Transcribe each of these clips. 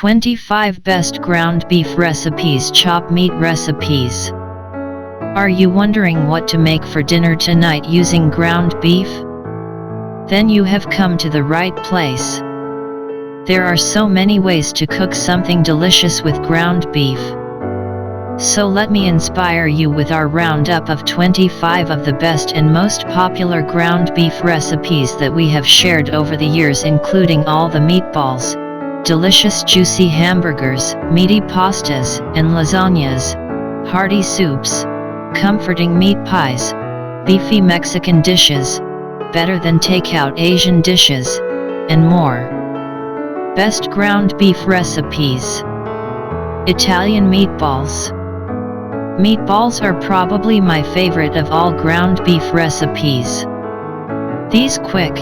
25 Best Ground Beef Recipes. Chop meat recipes. Are you wondering what to make for dinner tonight using ground beef? Then you have come to the right place. There are so many ways to cook something delicious with ground beef. So let me inspire you with our roundup of 25 of the best and most popular ground beef recipes that we have shared over the years, including all the meatballs, delicious juicy hamburgers, meaty pastas and lasagnas, hearty soups, comforting meat pies, beefy Mexican dishes, better than takeout Asian dishes, and more. Best ground beef recipes. Italian meatballs. Meatballs are probably my favorite of all ground beef recipes. These quick,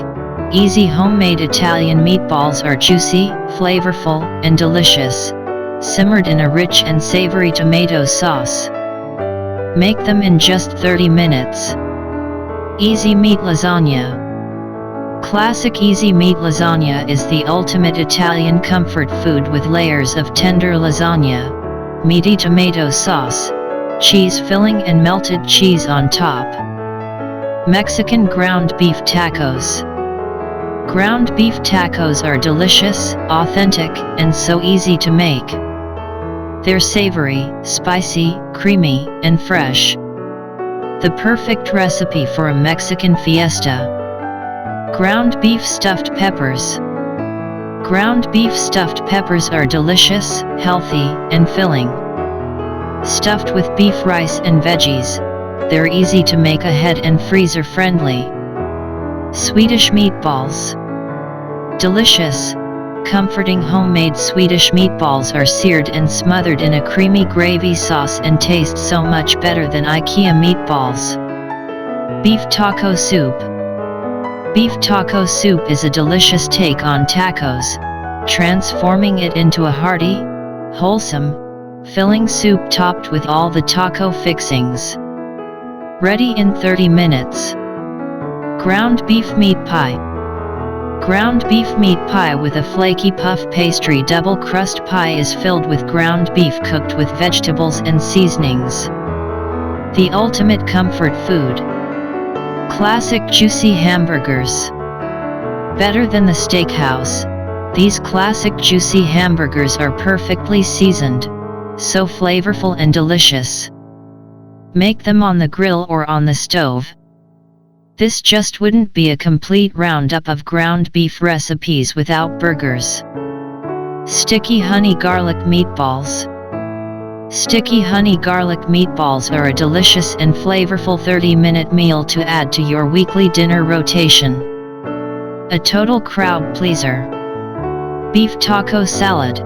easy homemade Italian meatballs are juicy, flavorful, and delicious, simmered in a rich and savory tomato sauce. Make them in just 30 minutes. Easy meat lasagna. Classic easy meat lasagna is the ultimate Italian comfort food with layers of tender lasagna, meaty tomato sauce, cheese filling and melted cheese on top. Mexican ground beef tacos. Ground beef tacos are delicious, authentic, and so easy to make. They're savory, spicy, creamy, and fresh. The perfect recipe for a Mexican fiesta. Ground beef stuffed peppers. Ground beef stuffed peppers are delicious, healthy, and filling. Stuffed with beef, rice, and veggies, they're easy to make ahead and freezer friendly. Swedish meatballs. Delicious, comforting homemade Swedish meatballs are seared and smothered in a creamy gravy sauce and taste so much better than IKEA meatballs. Beef taco soup. Beef taco soup is a delicious take on tacos, transforming it into a hearty, wholesome, filling soup topped with all the taco fixings. Ready in 30 minutes. Ground beef meat pie. Ground beef meat pie with a flaky puff pastry double crust pie is filled with ground beef cooked with vegetables and seasonings. The ultimate comfort food. Classic juicy hamburgers. Better than the steakhouse, these classic juicy hamburgers are perfectly seasoned, so flavorful and delicious. Make them on the grill or on the stove. This just wouldn't be a complete roundup of ground beef recipes without burgers. Sticky honey garlic meatballs. Sticky honey garlic meatballs are a delicious and flavorful 30-minute meal to add to your weekly dinner rotation. A total crowd pleaser. Beef taco salad.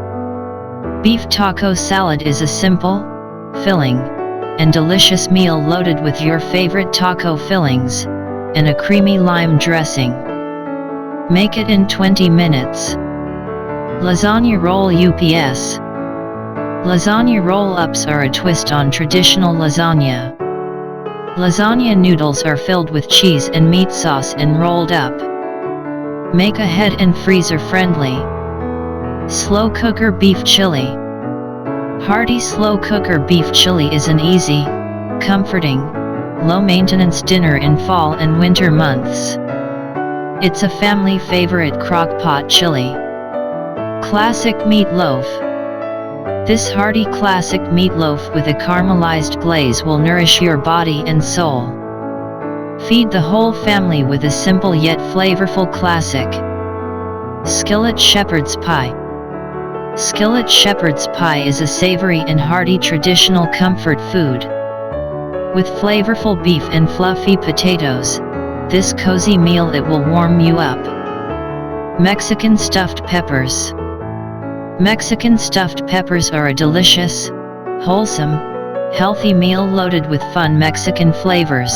Beef taco salad is a simple, filling, and delicious meal loaded with your favorite taco fillings, and a creamy lime dressing. Make it in 20 minutes. Lasagna roll UPS. Lasagna roll-ups are a twist on traditional lasagna. Lasagna noodles are filled with cheese and meat sauce and rolled up. Make ahead and freezer friendly. Slow cooker beef chili. Hearty slow cooker beef chili is an easy, comforting, low-maintenance dinner in fall and winter months. It's a family favorite crock-pot chili. Classic meatloaf. This hearty classic meatloaf with a caramelized glaze will nourish your body and soul. Feed the whole family with a simple yet flavorful classic. Skillet shepherd's pie. Skillet shepherd's pie is a savory and hearty traditional comfort food. With flavorful beef and fluffy potatoes, this cozy meal it will warm you up. Mexican stuffed peppers. Mexican stuffed peppers are a delicious, wholesome, healthy meal loaded with fun Mexican flavors.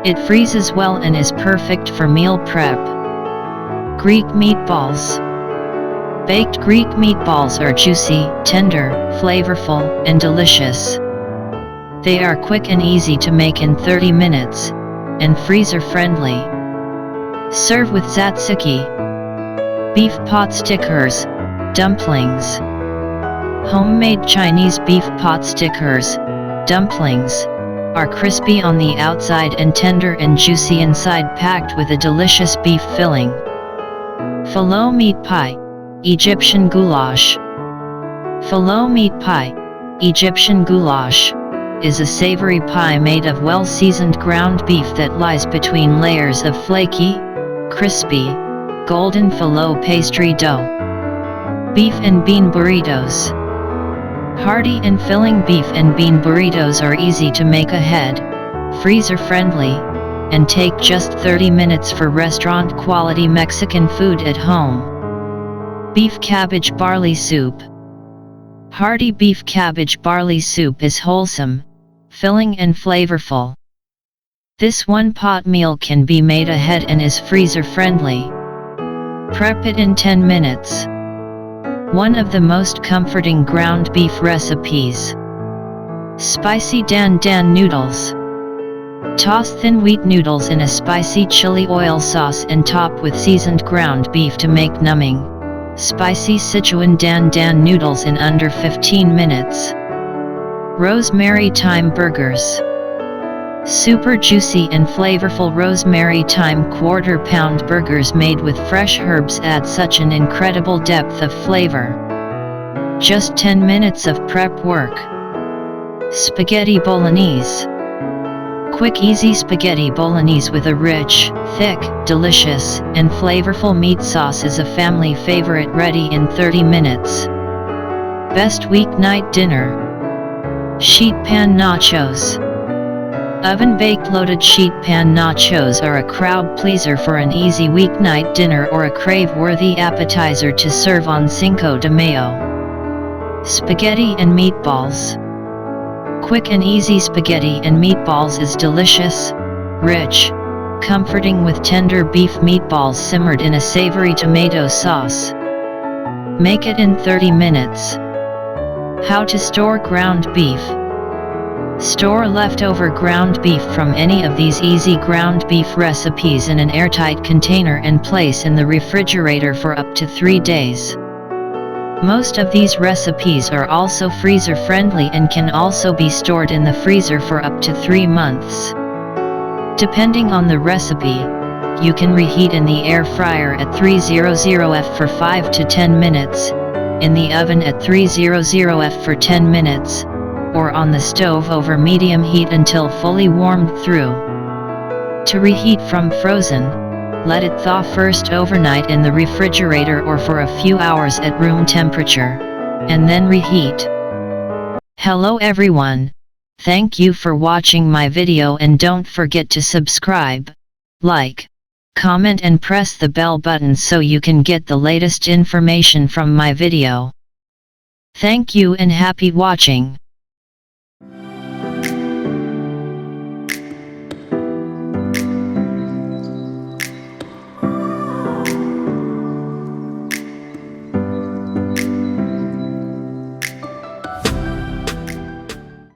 It freezes well and is perfect for meal prep. Greek meatballs. Baked Greek meatballs are juicy, tender, flavorful, and delicious. They are quick and easy to make in 30 minutes, and freezer friendly. Serve with tzatziki. Beef pot stickers. Dumplings. Homemade Chinese beef pot stickers, dumplings, are crispy on the outside and tender and juicy inside, packed with a delicious beef filling. Filo meat pie, Egyptian goulash. Filo meat pie, Egyptian goulash, is a savory pie made of well-seasoned ground beef that lies between layers of flaky, crispy, golden filo pastry dough. Beef and bean burritos. Hearty and filling beef and bean burritos are easy to make ahead, freezer-friendly, and take just 30 minutes for restaurant-quality Mexican food at home. Beef cabbage barley soup. Hearty beef cabbage barley soup is wholesome, filling and flavorful. This one-pot meal can be made ahead and is freezer-friendly. Prep it in 10 minutes. One of the most comforting ground beef recipes. Spicy Dan Dan noodles. Toss thin wheat noodles in a spicy chili oil sauce and top with seasoned ground beef to make numbing, spicy Sichuan Dan Dan noodles in under 15 minutes. Rosemary thyme burgers. Super juicy and flavorful rosemary thyme quarter-pound burgers made with fresh herbs add such an incredible depth of flavor. Just 10 minutes of prep work. Spaghetti bolognese. Quick easy spaghetti bolognese with a rich, thick, delicious, and flavorful meat sauce is a family favorite, ready in 30 minutes. Best weeknight dinner. Sheet pan nachos. Oven-baked loaded sheet pan nachos are a crowd pleaser for an easy weeknight dinner or a crave-worthy appetizer to serve on Cinco de Mayo. Spaghetti and meatballs. Quick and easy spaghetti and meatballs is delicious, rich, comforting with tender beef meatballs simmered in a savory tomato sauce. Make it in 30 minutes. How to store ground beef. Store leftover ground beef from any of these easy ground beef recipes in an airtight container and place in the refrigerator for up to 3 days. Most of these recipes are also freezer-friendly and can also be stored in the freezer for up to 3 months. Depending on the recipe, you can reheat in the air fryer at 300F for 5 to 10 minutes, in the oven at 300F for 10 minutes, or on the stove over medium heat until fully warmed through. To reheat from frozen, let it thaw first overnight in the refrigerator or for a few hours at room temperature, and then reheat. Hello everyone, thank you for watching my video, and don't forget to subscribe, like, comment and press the bell button so you can get the latest information from my video. Thank you and happy watching.